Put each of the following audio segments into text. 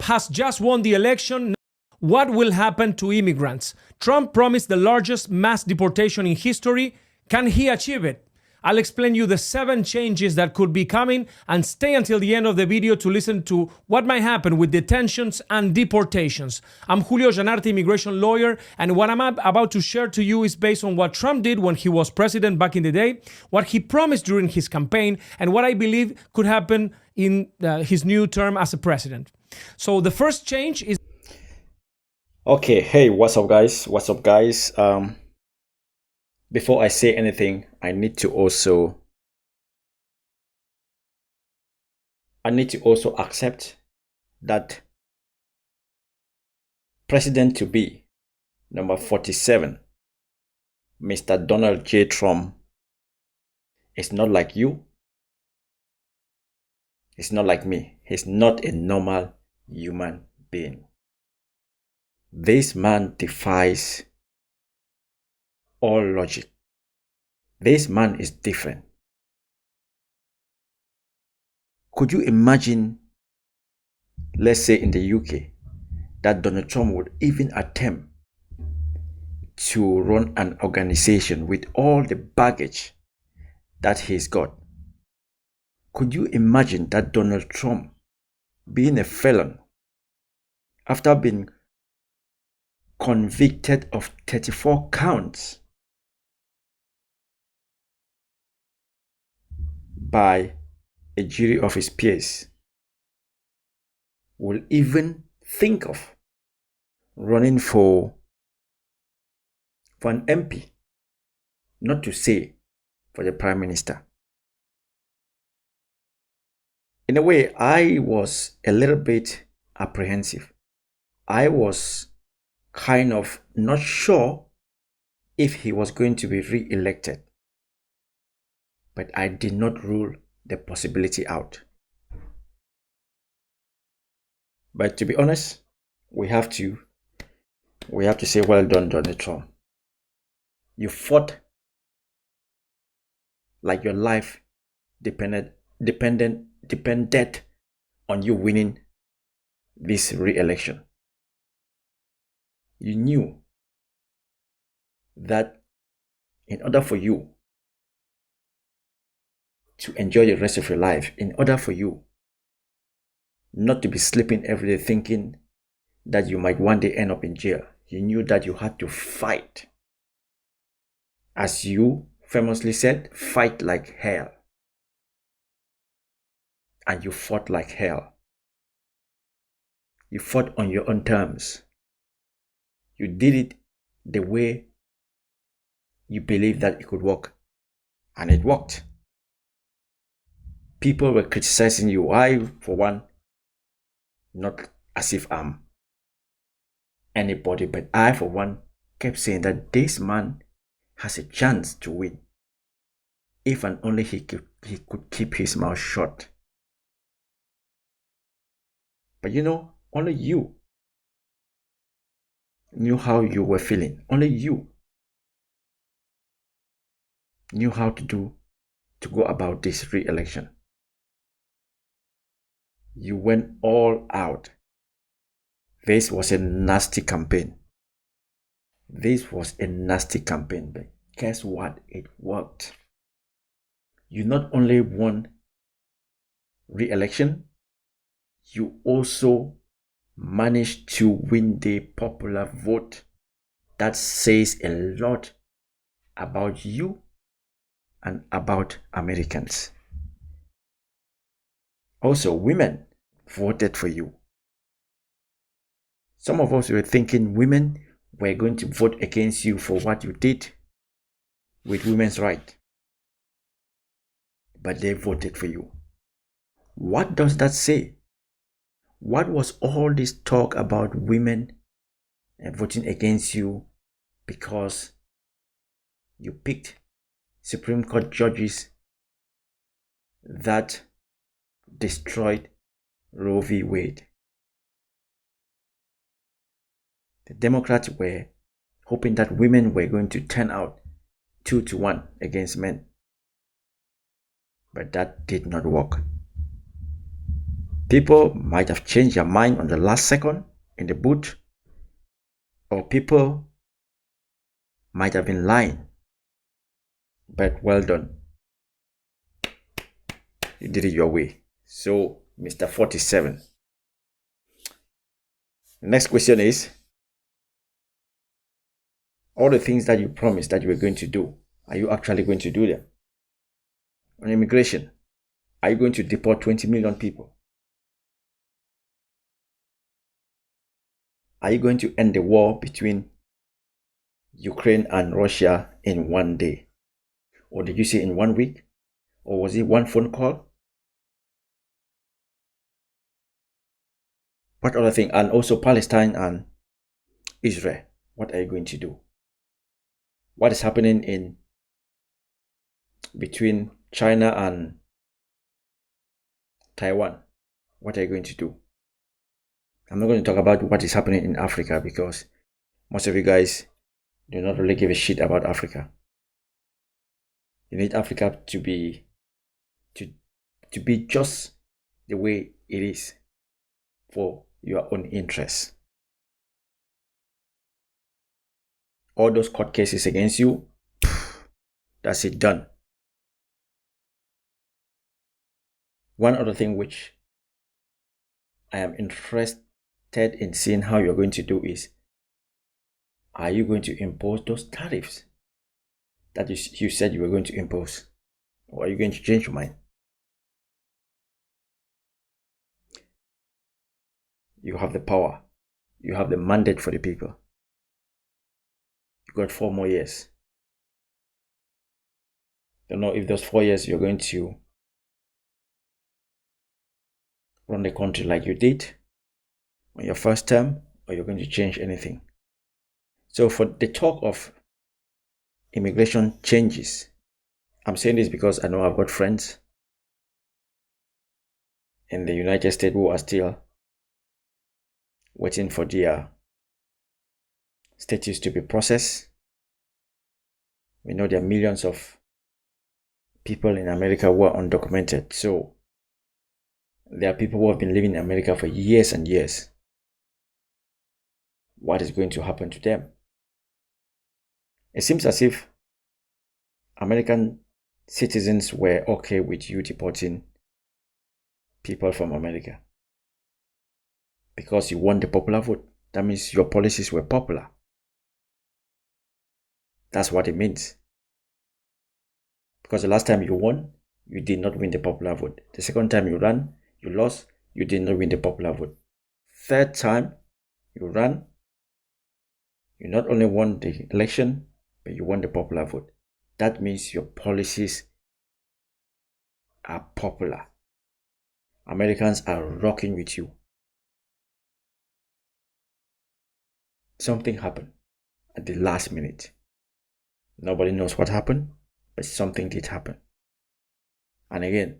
has just won the election. What will happen to immigrants? Trump promised the largest mass deportation in history. Can he achieve it? I'll explain you the 7 changes that could be coming, and stay until the end of the video to listen to what might happen with detentions and deportations. I'm Julio Janarte, immigration lawyer, and what I'm about to share to you is based on what Trump did when he was president back in the day, what he promised during his campaign, and what I believe could happen in his new term as a president. So the first change is... Okay, hey, what's up guys? Before I say anything, I need to also accept that President-to-be, number 47, Mr. Donald J. Trump, is not like you. It's not like me. He's not a normal human being. This man defies all logic. This man is different. Could you imagine, let's say in the UK, that Donald Trump would even attempt to run an organization with all the baggage that he's got? Could you imagine that Donald Trump, being a felon, after being convicted of 34 counts by a jury of his peers, will even think of running for an MP, not to say for the Prime Minister? In a way, I was a little bit apprehensive. I was kind of not sure if he was going to be re-elected, but I did not rule the possibility out. But to be honest, we have to say well done, Donald Trump. You fought like your life depended on you winning this re-election. You knew that in order for you to enjoy the rest of your life, in order for you not to be sleeping every day thinking that you might one day end up in jail, you knew that you had to fight. As you famously said, fight like hell. And you fought like hell. You fought on your own terms. You did it the way you believed that it could work. And it worked. People were criticizing you. I, for one, not as if I'm anybody, but I, for one, kept saying that this man has a chance to win, if and only he could keep his mouth shut. But you know, only you knew how you were feeling. Only you knew how to go about this re-election. You went all out. This was a nasty campaign. But guess what? It worked. You not only won re-election, you also managed to win the popular vote. That says a lot about you and about Americans. Also, women voted for you. Some of us were thinking women were going to vote against you for what you did with women's rights. But they voted for you. What does that say? What was all this talk about women voting against you because you picked Supreme Court judges that destroyed Roe v. Wade? The Democrats were hoping that women were going to turn out 2-1 against men. But that did not work. People might have changed their mind on the last second in the booth, or people might have been lying. But well done. You did it your way. So, Mr. 47. Next question is, all the things that you promised that you were going to do, are you actually going to do them? On immigration, are you going to deport 20 million people? Are you going to end the war between Ukraine and Russia in one day? Or did you say in 1 week? Or was it one phone call? What other thing? And also Palestine and Israel. What are you going to do? What is happening in between China and Taiwan? What are you going to do? I'm not going to talk about what is happening in Africa because most of you guys do not really give a shit about Africa. You need Africa to be just the way it is for your own interests. All those court cases against you, that's it, done. One other thing which I am interested in seeing how you're going to do is, are you going to impose those tariffs that you said you were going to impose? Or are you going to change your mind? You have the power. You have the mandate for the people. You got 4 more years. Don't know if those 4 years you're going to run the country like you did on your first term, or you're going to change anything. So for the talk of immigration changes, I'm saying this because I know I've got friends in the United States who are still waiting for their status to be processed. We know there are millions of people in America who are undocumented. So there are people who have been living in America for years and years. What is going to happen to them? It seems as if American citizens were okay with you deporting people from America because you won the popular vote. That means your policies were popular. That's what it means. Because the last time you won, you did not win the popular vote. The second time you ran, you lost, you did not win the popular vote. Third time you ran, you not only won the election, but you won the popular vote. That means your policies are popular. Americans are rocking with you. Something happened at the last minute. Nobody knows what happened, but something did happen. And again,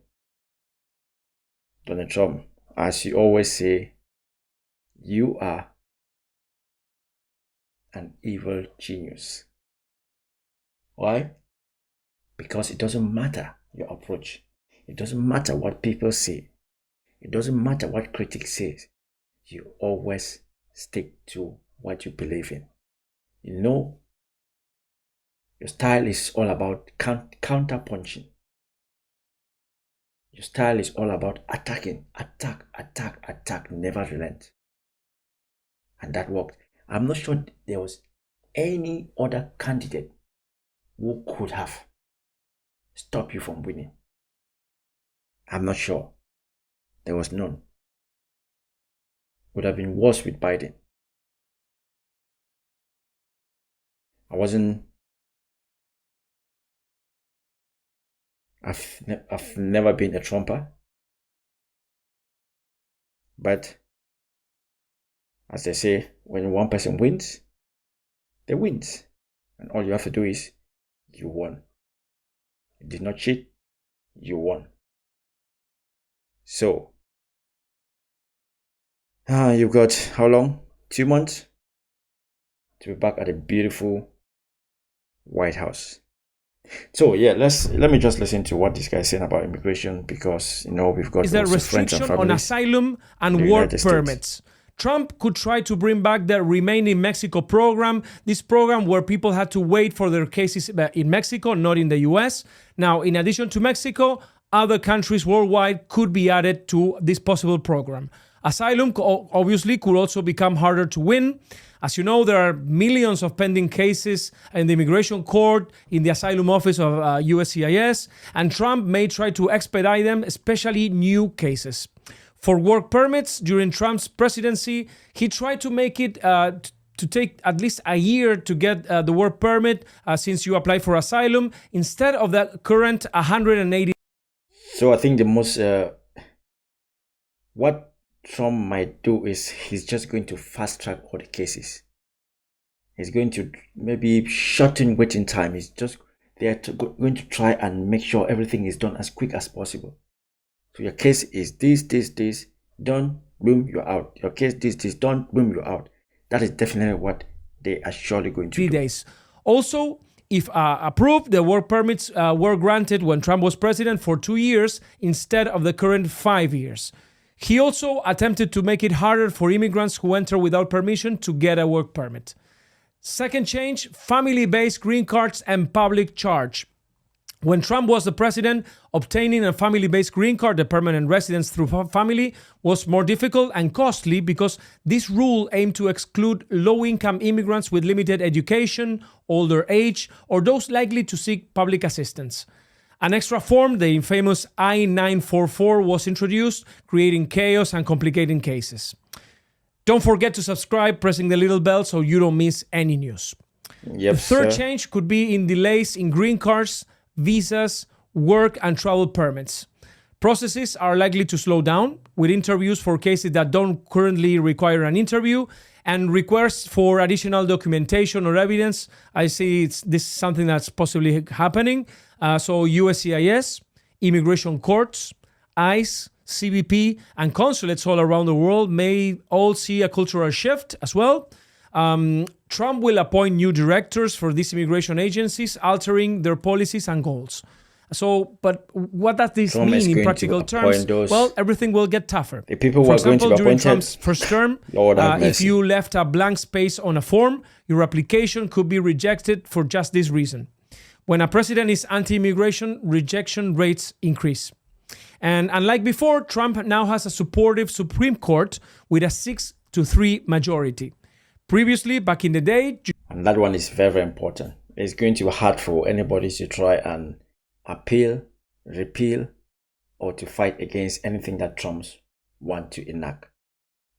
Donald Trump, as you always say, you are an evil genius. Why? Because it doesn't matter your approach. It doesn't matter what people say. It doesn't matter what critics say. You always stick to what you believe in. You know, your style is all about counter punching. Your style is all about attacking, attack, never relent. And that worked. I'm not sure there was any other candidate who could have stopped you from winning. I'm not sure. There was none. Would have been worse with Biden. I've never been a Trumper. But as they say, when one person wins, they wins. And all you have to do is, you won. You did not cheat, you won. So, you've got how long? 2 months to be back at a beautiful White House. So yeah, let me just listen to what this guy is saying about immigration, because we've got Is there also friends and restriction on families asylum in and the work United States. permits. Trump could try to bring back the Remain in Mexico program, this program where people had to wait for their cases in Mexico, not in the US. Now, in addition to Mexico, other countries worldwide could be added to this possible program. Asylum obviously could also become harder to win. As you know, there are millions of pending cases in the immigration court, in the asylum office of USCIS, and Trump may try to expedite them, especially new cases. For work permits, during Trump's presidency, he tried to make it to take at least a year to get the work permit since you apply for asylum, instead of the current 180. So I think the most what Trump might do is he's just going to fast track all the cases. He's going to maybe shorten waiting time. Going to try and make sure everything is done as quick as possible. So your case is this, done, boom, you're out. Your case, this, done, boom, you're out. That is definitely what they are surely going to do. Days. Also, if approved, the work permits were granted when Trump was president for 2 years instead of the current 5 years. He also attempted to make it harder for immigrants who enter without permission to get a work permit. Second change, family-based green cards and public charge. When Trump was the president, obtaining a family-based green card, a permanent residence through family, was more difficult and costly because this rule aimed to exclude low-income immigrants with limited education, older age, or those likely to seek public assistance. An extra form, the infamous I-944, was introduced, creating chaos and complicating cases. Don't forget to subscribe, pressing the little bell so you don't miss any news. Yep, the third sir. change could be in delays in green cards, visas, work, and travel permits. Processes are likely to slow down, with interviews for cases that don't currently require an interview, and requests for additional documentation or evidence. I see this is something that's possibly happening. So USCIS, immigration courts, ICE, CBP, and consulates all around the world may all see a cultural shift as well. Trump will appoint new directors for these immigration agencies, altering their policies and goals. So, but what does this Trump is mean in going practical to appoint terms? those- Well, everything will get tougher. The people who For are going to example, be during appointed, Trump's first term, Lord have if mercy. you left a blank space on a form, your application could be rejected for just this reason. When a president is anti-immigration, rejection rates increase. And unlike before, Trump now has a supportive Supreme Court with a 6-3 majority. Previously, back in the day, And that one is very, very important. It's going to be hard for anybody to try and appeal, repeal, or to fight against anything that Trump wants to enact.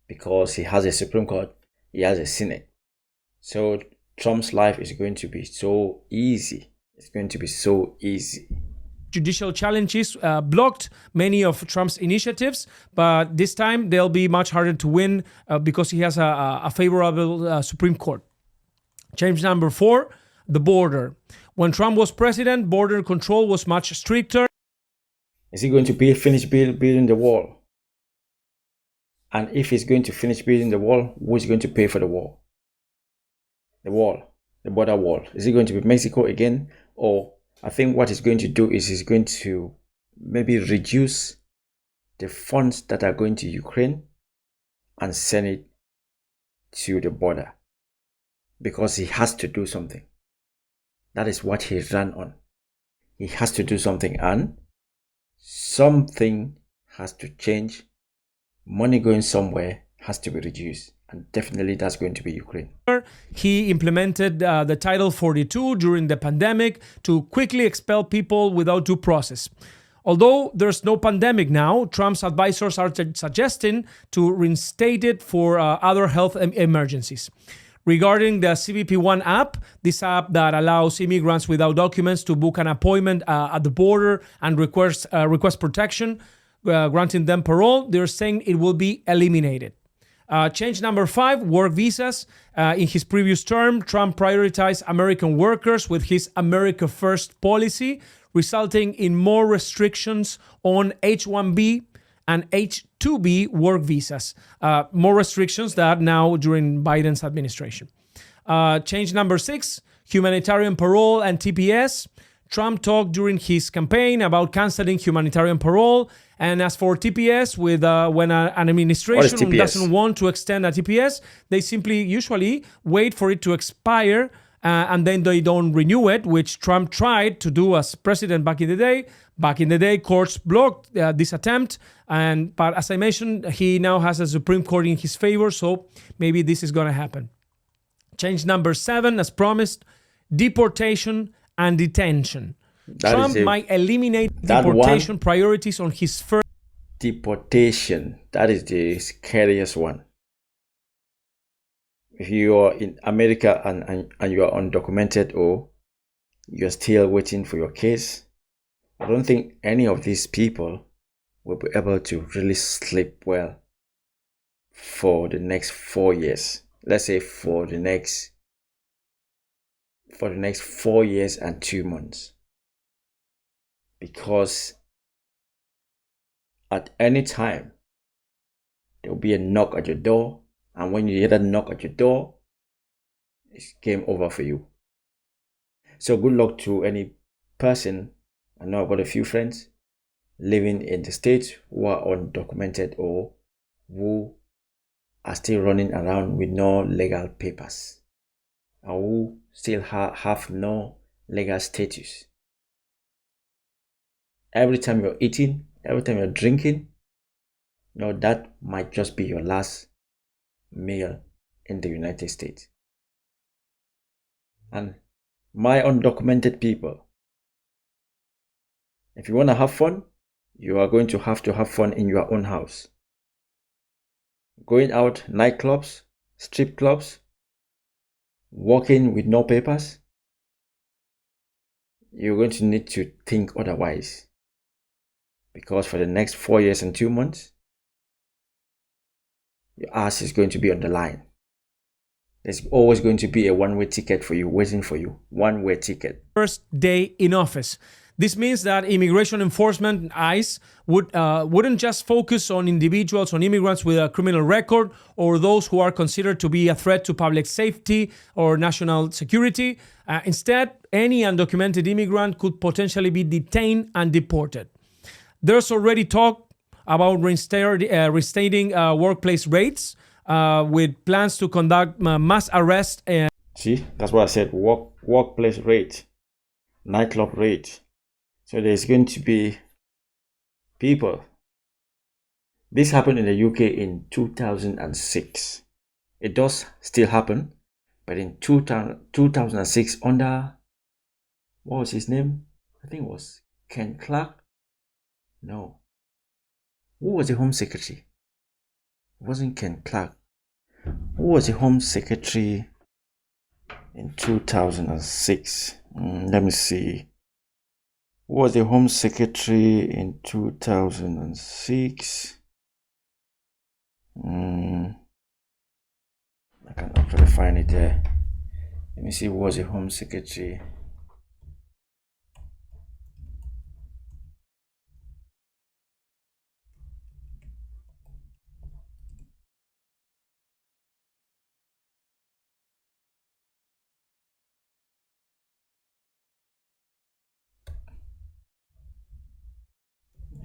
Because he has a Supreme Court, he has a Senate. So Trump's life is going to be so easy. It's going to be so easy. judicial challenges blocked many of Trump's initiatives, but this time they'll be much harder to win because he has a favorable Supreme Court. Change number 4, the border. When Trump was president, border control was much stricter. Is he going to finish building the wall? And if he's going to finish building the wall, who is going to pay for the wall? The wall, the border wall. Is it going to be Mexico again? Or I think what he's going to do is he's going to maybe reduce the funds that are going to Ukraine and send it to the border, because he has to do something. That is what he ran on. He has to do something, and something has to change. Money going somewhere has to be reduced, and definitely that's going to be Ukraine. He implemented the Title 42 during the pandemic to quickly expel people without due process. Although there's no pandemic now, Trump's advisors are suggesting to reinstate it for other health emergencies. Regarding the CBP One app, this app that allows immigrants without documents to book an appointment at the border and request protection, granting them parole, they're saying it will be eliminated. Change number 5, work visas. In his previous term, Trump prioritized American workers with his America First policy, resulting in more restrictions on H-1B and H-2B work visas. More restrictions that now during Biden's administration. Change number 6, humanitarian parole and TPS. Trump talked during his campaign about canceling humanitarian parole. And as for TPS, when an administration TPS? doesn't want to extend a TPS, they simply usually wait for it to expire and then they don't renew it, which Trump tried to do as president back in the day. Back in the day, courts blocked this attempt. But as I mentioned, he now has a Supreme Court in his favor, so maybe this is going to happen. Change number 7, as promised, deportation and detention. Trump might eliminate deportation priorities on his first. Deportation, that is the scariest one. If you are in America and you are undocumented or you're still waiting for your case, I don't think any of these people will be able to really sleep well for the next 4 years. Let's say for the next 4 years and 2 months. Because at any time, there will be a knock at your door. And when you hear that knock at your door, it's game over for you. So good luck to any person. I know I've got a few friends living in the States who are undocumented or who are still running around with no legal papers, and who still have no legal status. Every time you're eating, every time you're drinking, that might just be your last meal in the United States. And my undocumented people, if you want to have fun, you are going to have fun in your own house. Going out, nightclubs, strip clubs, walking with no papers, you're going to need to think otherwise. Because for the next 4 years and 2 months, your ass is going to be on the line. There's always going to be a one-way ticket for you, waiting for you. One-way ticket. First day in office. This means that immigration enforcement, ICE, wouldn't just focus on individuals, on immigrants with a criminal record or those who are considered to be a threat to public safety or national security. Instead, any undocumented immigrant could potentially be detained and deported. There's already talk about reinstating workplace raids with plans to conduct mass arrests. See, that's what I said, workplace raid, nightclub raid. So there's going to be people. This happened in the UK in 2006. It does still happen, but in 2006 under, what was his name? I think it was Ken Clark. No. Who was the Home Secretary? It wasn't Ken Clark. Who was the Home Secretary in 2006? Let me see. Who was the Home Secretary in 2006? I can actually find it there. Let me see who was the Home Secretary.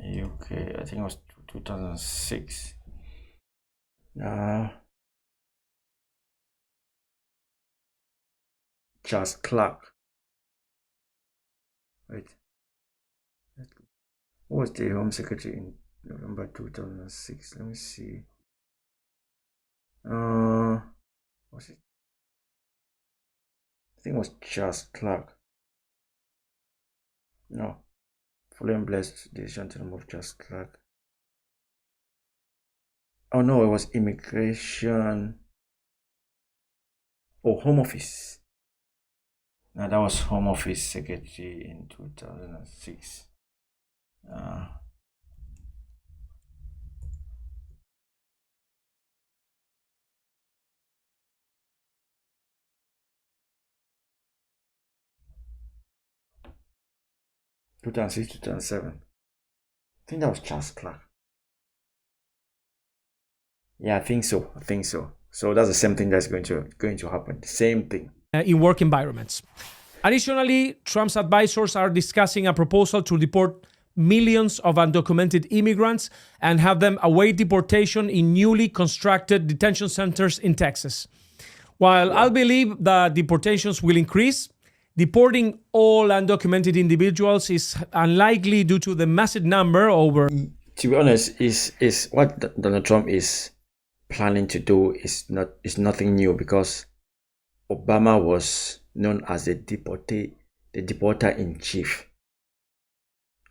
UK, I think it was 2006. Charles Clark. Wait. Who was the Home Secretary in November 2006? Let me see. Was it? I think it was Charles Clark. No. Following Blair's decision to remove Charles Clark. Oh no, it was Immigration. Oh, Home Office. Now that was Home Office Secretary in 2006. 2006, 2007. I think that was Charles Clark. Yeah, I think so. So that's the same thing that's going to happen. The same thing. In work environments. Additionally, Trump's advisors are discussing a proposal to deport millions of undocumented immigrants and have them await deportation in newly constructed detention centers in Texas. While I believe that deportations will increase, deporting all undocumented individuals is unlikely due to the massive number over. To be honest, is what Donald Trump is planning to do is nothing new, because Obama was known as the deporter in chief.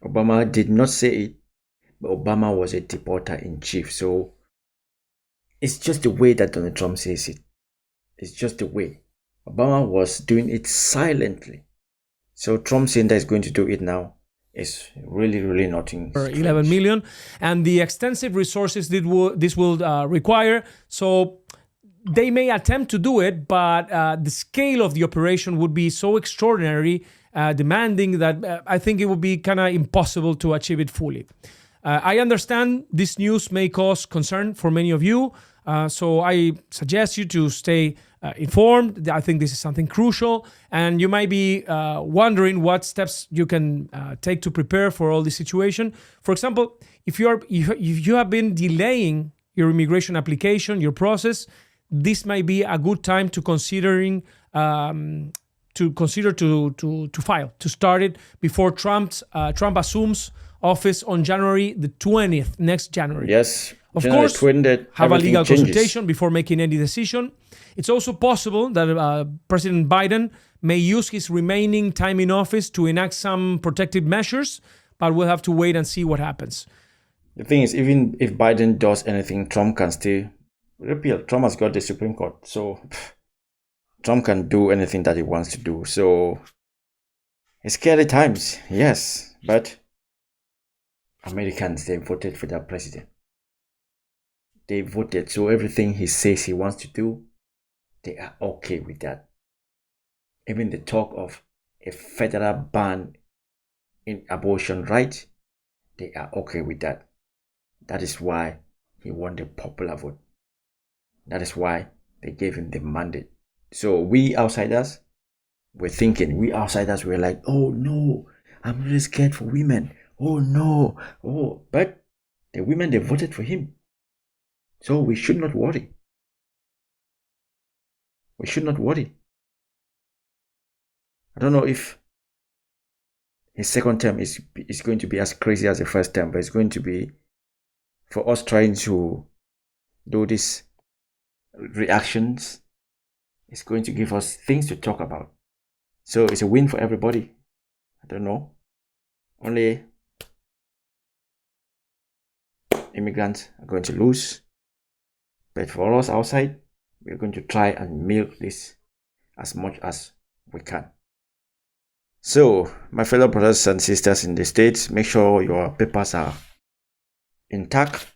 Obama did not say it, but Obama was a deporter in chief. So it's just the way that Donald Trump says it. It's just the way. Obama was doing it silently. So Trump saying that he's going to do it now is really, really nothing. 11 million, and the extensive resources this will require. So they may attempt to do it, but the scale of the operation would be so extraordinary, demanding, that I think it would be kind of impossible to achieve it fully. I understand this news may cause concern for many of you, so I suggest you to stay informed. I think this is something crucial, and you might be wondering what steps you can take to prepare for all this situation. For example, if you have been delaying your immigration application, your process, this might be a good time to consider to file, to start it before Trump assumes office on January the 20th, next January. Yes. Of January course, 20th, have a legal changes. consultation before making any decision. It's also possible that President Biden may use his remaining time in office to enact some protective measures, but we'll have to wait and see what happens. The thing is, even if Biden does anything, Trump can still repeal. Trump has got the Supreme Court, so Trump can do anything that he wants to do. So it's scary times, yes, but Americans, they voted for their president. They voted, so everything he says he wants to do, they are okay with that. Even the talk of a federal ban in abortion rights, they are okay with that. That is why he won the popular vote. That is why they gave him the mandate. So we outsiders were thinking, we're like, oh no, I'm really scared for women. Oh no, oh, but the women, they voted for him. So we should not worry. We should not worry. I don't know if his second term is going to be as crazy as the first term, but it's going to be, for us trying to do these reactions, it's going to give us things to talk about. So it's a win for everybody. I don't know. Only immigrants are going to lose. But for us outside, we're going to try and milk this as much as we can. So, my fellow brothers and sisters in the States, make sure your papers are intact,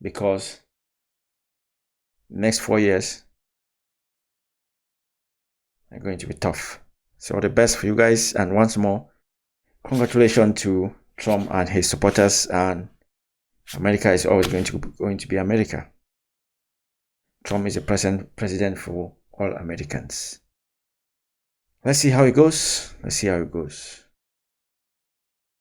because next 4 years are going to be tough. So all the best for you guys, and once more, congratulations to Trump and his supporters, and America is always going to be America. Trump is a president for all Americans. Let's see how it goes.